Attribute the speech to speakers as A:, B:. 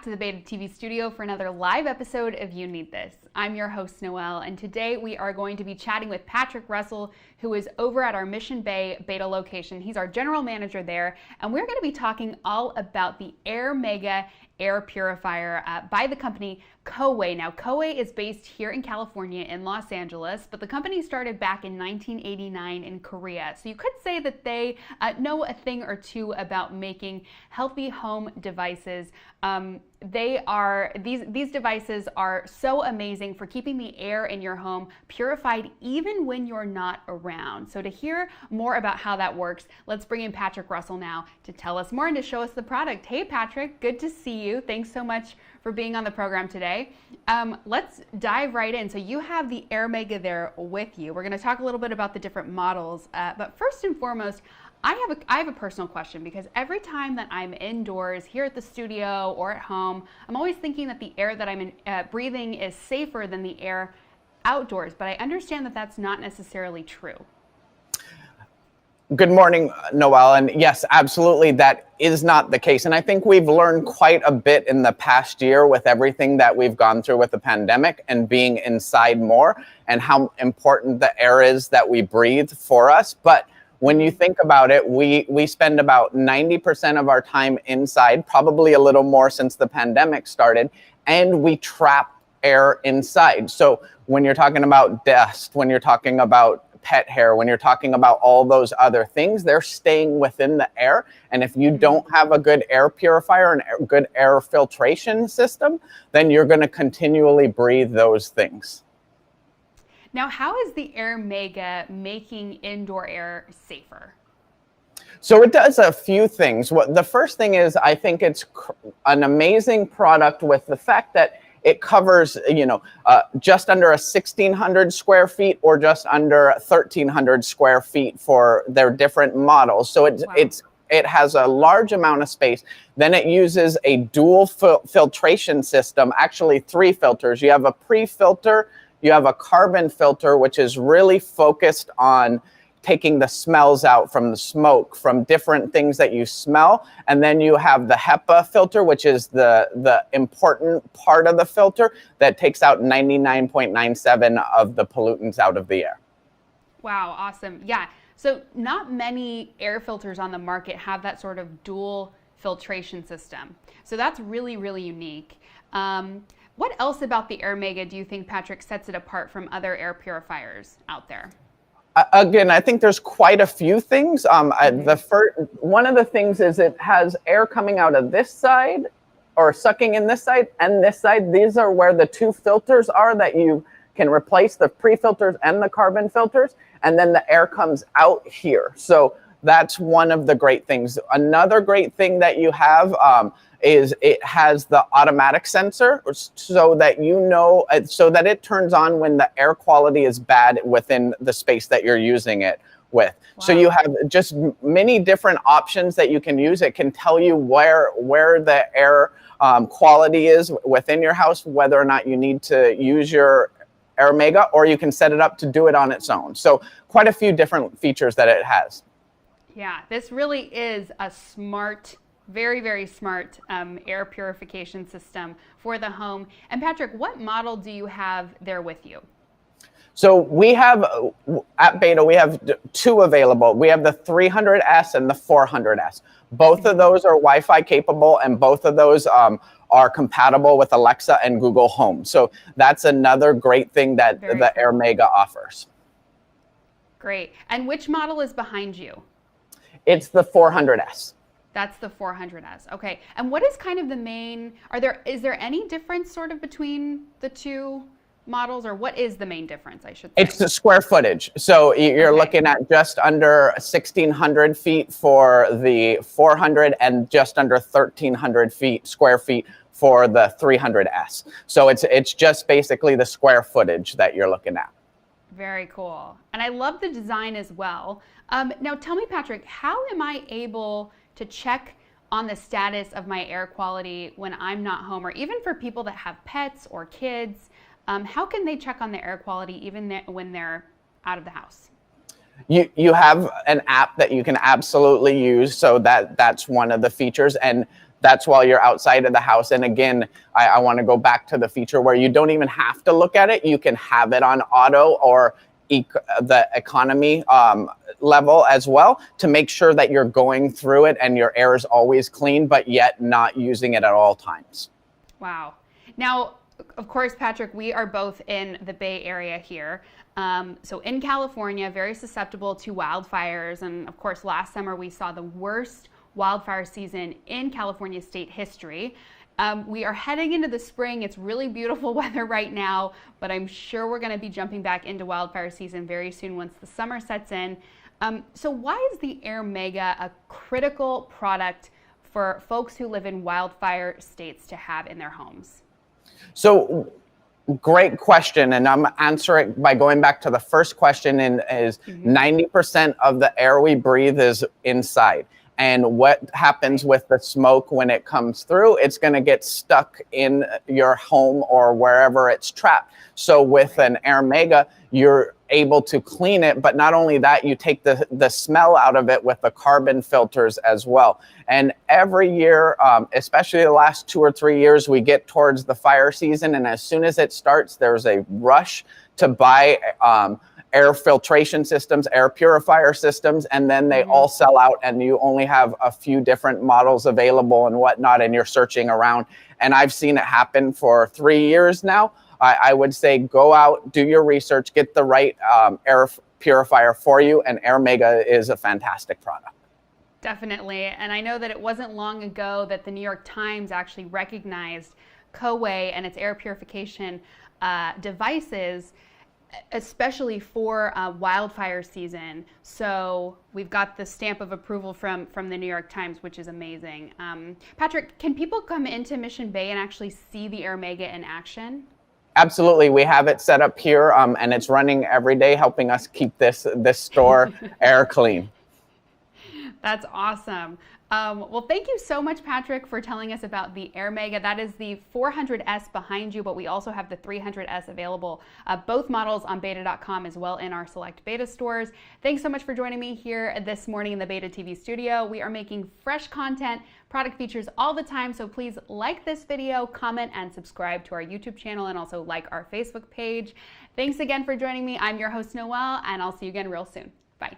A: To the Beta TV studio for another live episode of You Need This. I'm your host, Noelle, and today we are going to be chatting with Patrick Russell, who is over at our Mission Bay Beta location. He's our general manager there, and we're going to be talking all about the Airmega air purifier by the company Coway. Now, Coway is based here in California in Los Angeles, but the company started back in 1989 in Korea. So you could say that they know a thing or two about making healthy home devices. These devices are so amazing for keeping the air in your home purified even when you're not around. So to hear more about how that works, let's bring in Patrick Russell now to tell us more and to show us the product. Hey Patrick, good to see you. Thanks so much for being on the program today. Let's dive right in. So you have the Airmega there with you. We're going to talk a little bit about the different models, but first and foremost, I have a personal question, because every time that I'm indoors here at the studio or at home, I'm always thinking that the air that I'm breathing is safer than the air outdoors, but I understand that that's not necessarily true.
B: Good morning, Noelle, and yes, absolutely, that is not the case. And I think we've learned quite a bit in the past year with everything that we've gone through with the pandemic and being inside more, and how important the air is that we breathe for us. But when you think about it, we spend about 90% of our time inside, probably a little more since the pandemic started, and we trap air inside. So when you're talking about dust, when you're talking about pet hair, when you're talking about all those other things, they're staying within the air. And if you don't have a good air purifier and a good air filtration system, then you're going to continually breathe those things.
A: Now, how is the Airmega making indoor air safer?
B: So it does a few things. The first thing is, I think it's an amazing product with the fact that it covers, just under 1,600 square feet or just under 1,300 square feet for their different models. So it has a large amount of space. Then it uses a dual filtration system, actually 3 filters. You have a pre-filter, you have a carbon filter, which is really focused on taking the smells out from the smoke, from different things that you smell. And then you have the HEPA filter, which is the important part of the filter that takes out 99.97 of the pollutants out of the air.
A: Wow, awesome. Yeah, so not many air filters on the market have that sort of dual filtration system. So that's really, really unique. What else about the Airmega do you think, Patrick, sets it apart from other air purifiers out there?
B: Again, I think there's quite a few things. One of the things is it has air coming out of this side, or sucking in this side and this side. These are where the 2 filters are that you can replace, the pre-filters and the carbon filters, and then the air comes out here. So that's one of the great things. Another great thing that you have is it has the automatic sensor, so that so that it turns on when the air quality is bad within the space that you're using it with. Wow. So you have just many different options that you can use. It can tell you where the air quality is within your house, whether or not you need to use your Airmega, or you can set it up to do it on its own. So quite a few different features that it has.
A: Yeah, this really is a smart, very, very smart air purification system for the home. And Patrick, what model do you have there with you?
B: So we have, at Beta, we have 2 available. We have the 300S and the 400S. Both of those are Wi-Fi capable, and both of those are compatible with Alexa and Google Home. So that's another great thing that the Airmega offers.
A: Great. And which model is behind you?
B: It's the 400S.
A: That's the 400S. Okay. And what is kind of the main, is there any difference sort of between the 2 models, or what is the main difference, I should say?
B: It's the square footage. So you're looking at just under 1,600 feet for the 400 and just under 1,300 square feet for the 300S. So it's just basically the square footage that you're looking at.
A: Very cool. And I love the design as well. Now tell me, Patrick, how am I able to check on the status of my air quality when I'm not home, or even for people that have pets or kids? How can they check on the air quality even when they're out of the house? You
B: have an app that you can absolutely use, so that's one of the features. And That's while you're outside of the house. And again, I want to go back to the feature where you don't even have to look at it. You can have it on auto or the economy level as well, to make sure that you're going through it and your air is always clean, but yet not using it at all times.
A: Wow. Now, of course, Patrick, we are both in the Bay Area here. So in California, very susceptible to wildfires. And of course, last summer we saw the worst wildfire season in California state history. We are heading into the spring. It's really beautiful weather right now, but I'm sure we're going to be jumping back into wildfire season very soon once the summer sets in. So why is the Airmega a critical product for folks who live in wildfire states to have in their homes?
B: So great question. And I'm answering by going back to the first question, and is 90% of the air we breathe is inside. And what happens with the smoke when it comes through, it's going to get stuck in your home or wherever it's trapped. So with an Airmega, you're able to clean it, but not only that, you take the smell out of it with the carbon filters as well. And every year, especially the last 2 or 3 years, we get towards the fire season, and as soon as it starts, there's a rush to buy air filtration systems, air purifier systems, and then they all sell out, and you only have a few different models available and whatnot, and you're searching around. And I've seen it happen for 3 years now. I would say go out, do your research, get the right air purifier for you, and Airmega is a fantastic product.
A: Definitely. And I know that it wasn't long ago that the New York Times actually recognized Coway and its air purification devices, especially for wildfire season. So we've got the stamp of approval from the New York Times, which is amazing. Patrick, can people come into Mission Bay and actually see the Airmega in action?
B: Absolutely. We have it set up here, and it's running every day, helping us keep this store air clean.
A: That's awesome. Well, thank you so much, Patrick, for telling us about the Airmega. That is the 400S behind you, but we also have the 300S available, both models on beta.com as well in our select beta stores. Thanks so much for joining me here this morning in the Beta TV studio. We are making fresh content, product features all the time, so please like this video, comment, and subscribe to our YouTube channel, and also like our Facebook page. Thanks again for joining me. I'm your host, Noelle, and I'll see you again real soon. Bye.